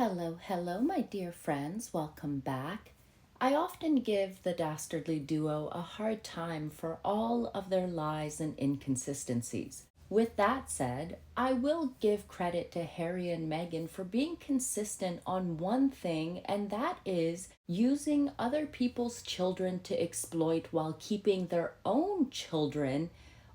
Hello, hello, my dear friends. Welcome back. I often give the dastardly duo a hard time for all of their lies and inconsistencies. With that said, I will give credit to Harry and Meghan for being consistent on one thing, and that is using other people's children to exploit while keeping their own children,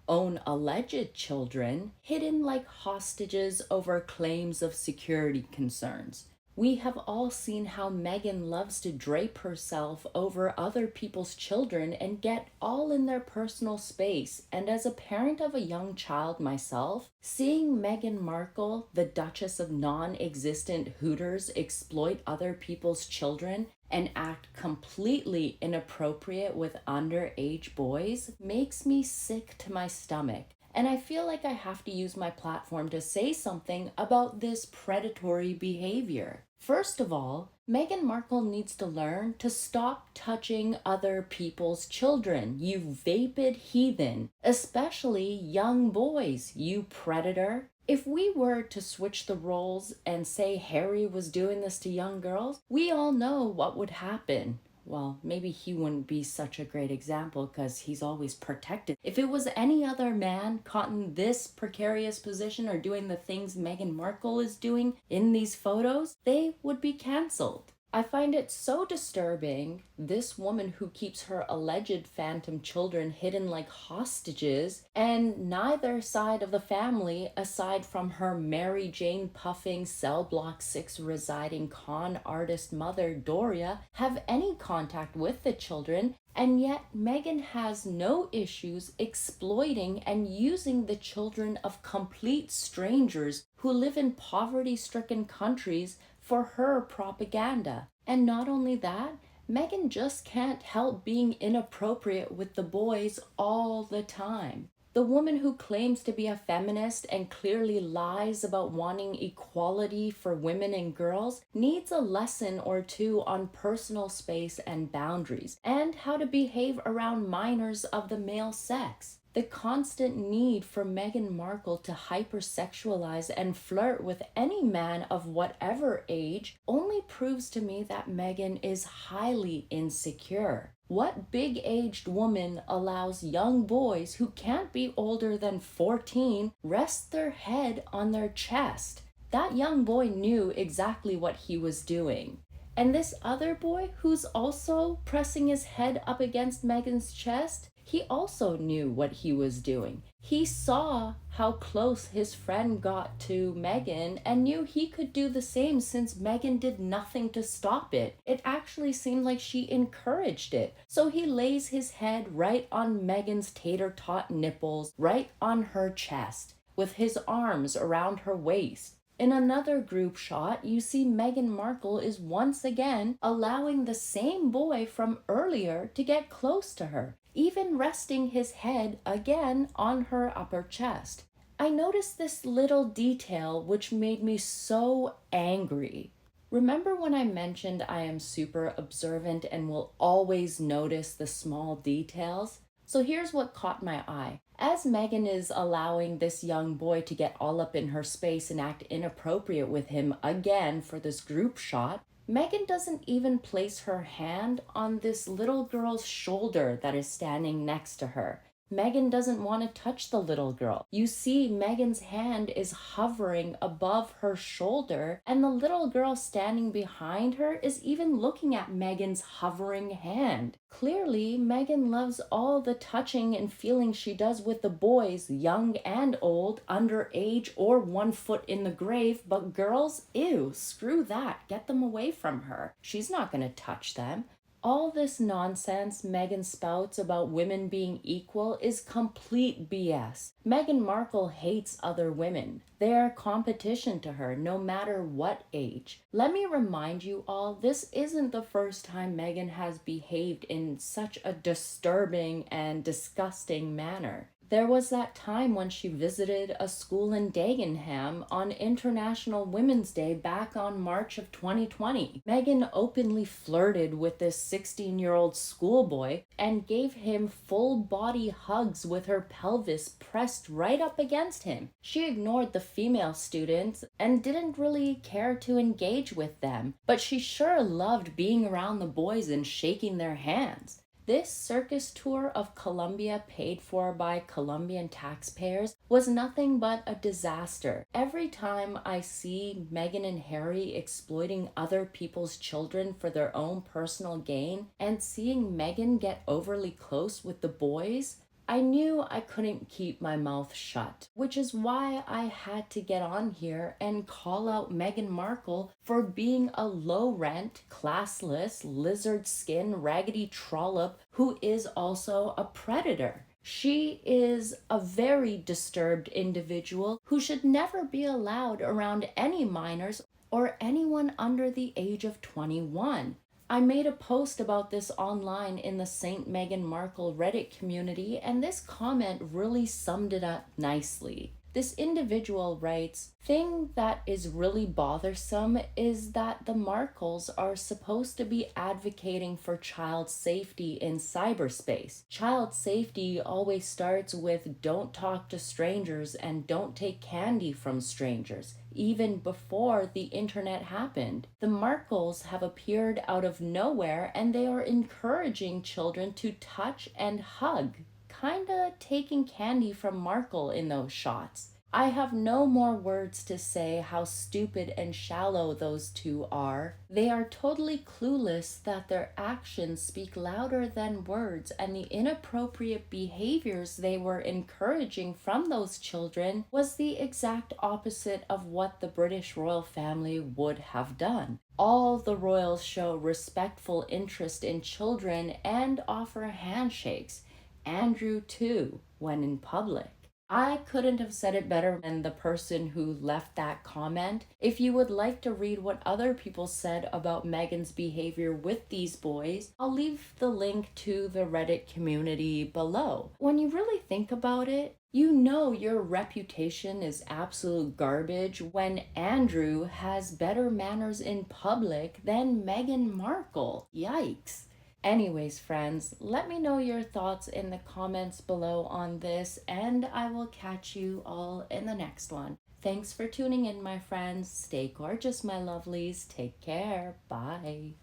own alleged children, hidden like hostages over claims of security concerns. We have all seen how Meghan loves to drape herself over other people's children and get all in their personal space. And as a parent of a young child myself, seeing Meghan Markle, the Duchess of non-existent Hooters, exploit other people's children and act completely inappropriate with underage boys makes me sick to my stomach. And I feel like I have to use my platform to say something about this predatory behavior. First of all, Meghan Markle needs to learn to stop touching other people's children, you vapid heathen, especially young boys, you predator. If we were to switch the roles and say Harry was doing this to young girls, we all know what would happen. Well, maybe he wouldn't be such a great example because he's always protected. If it was any other man caught in this precarious position or doing the things Meghan Markle is doing in these photos, they would be canceled. I find it so disturbing, this woman who keeps her alleged phantom children hidden like hostages, and neither side of the family, aside from her Mary Jane puffing cell block 6 residing con artist mother Doria, have any contact with the children, and yet Meghan has no issues exploiting and using the children of complete strangers who live in poverty-stricken countries for her propaganda. And not only that, Meghan just can't help being inappropriate with the boys all the time. The woman who claims to be a feminist and clearly lies about wanting equality for women and girls needs a lesson or two on personal space and boundaries, and how to behave around minors of the male sex. The constant need for Meghan Markle to hypersexualize and flirt with any man of whatever age only proves to me that Meghan is highly insecure. What big-aged woman allows young boys who can't be older than 14 rest their head on their chest? That young boy knew exactly what he was doing. And this other boy who's also pressing his head up against Meghan's chest, he also knew what he was doing. He saw how close his friend got to Meghan and knew he could do the same since Meghan did nothing to stop it. It actually seemed like she encouraged it. So he lays his head right on Meghan's tater-tot nipples, right on her chest, with his arms around her waist. In another group shot, you see Meghan Markle is once again allowing the same boy from earlier to get close to her, even resting his head again on her upper chest. I noticed this little detail which made me so angry. Remember when I mentioned I am super observant and will always notice the small details? So here's what caught my eye. As Meghan is allowing this young boy to get all up in her space and act inappropriate with him again for this group shot, Meghan doesn't even place her hand on this little girl's shoulder that is standing next to her. Meghan doesn't want to touch the little girl. You see Meghan's hand is hovering above her shoulder, and the little girl standing behind her is even looking at Meghan's hovering hand. Clearly, Meghan loves all the touching and feeling she does with the boys, young and old, underage or 1 foot in the grave, but girls, ew, screw that, get them away from her. She's not gonna touch them. All this nonsense Meghan spouts about women being equal is complete BS. Meghan Markle hates other women. They are competition to her, no matter what age. Let me remind you all, this isn't the first time Meghan has behaved in such a disturbing and disgusting manner. There was that time when she visited a school in Dagenham on International Women's Day back on March of 2020. Meghan openly flirted with this 16-year-old schoolboy and gave him full-body hugs with her pelvis pressed right up against him. She ignored the female students and didn't really care to engage with them, but she sure loved being around the boys and shaking their hands. This circus tour of Colombia, paid for by Colombian taxpayers, was nothing but a disaster. Every time I see Meghan and Harry exploiting other people's children for their own personal gain, and seeing Meghan get overly close with the boys, I knew I couldn't keep my mouth shut, which is why I had to get on here and call out Meghan Markle for being a low-rent, classless, lizard-skin, raggedy trollop who is also a predator. She is a very disturbed individual who should never be allowed around any minors or anyone under the age of 21. I made a post about this online in the Saint Meghan Markle Reddit community, and this comment really summed it up nicely. This individual writes, "Thing that is really bothersome is that the Markles are supposed to be advocating for child safety in cyberspace. Child safety always starts with don't talk to strangers and don't take candy from strangers, even before the internet happened. The Markles have appeared out of nowhere and they are encouraging children to touch and hug. Kinda taking candy from Markle in those shots. I have no more words to say how stupid and shallow those two are. They are totally clueless that their actions speak louder than words, and the inappropriate behaviors they were encouraging from those children was the exact opposite of what the British royal family would have done. All the royals show respectful interest in children and offer handshakes. Andrew too, when in public." I couldn't have said it better than the person who left that comment. If you would like to read what other people said about Meghan's behavior with these boys, I'll leave the link to the Reddit community below. When you really think about it, you know your reputation is absolute garbage when Andrew has better manners in public than Meghan Markle. Yikes. Anyways, friends, let me know your thoughts in the comments below on this, and I will catch you all in the next one. Thanks for tuning in, my friends. Stay gorgeous, my lovelies. Take care. Bye.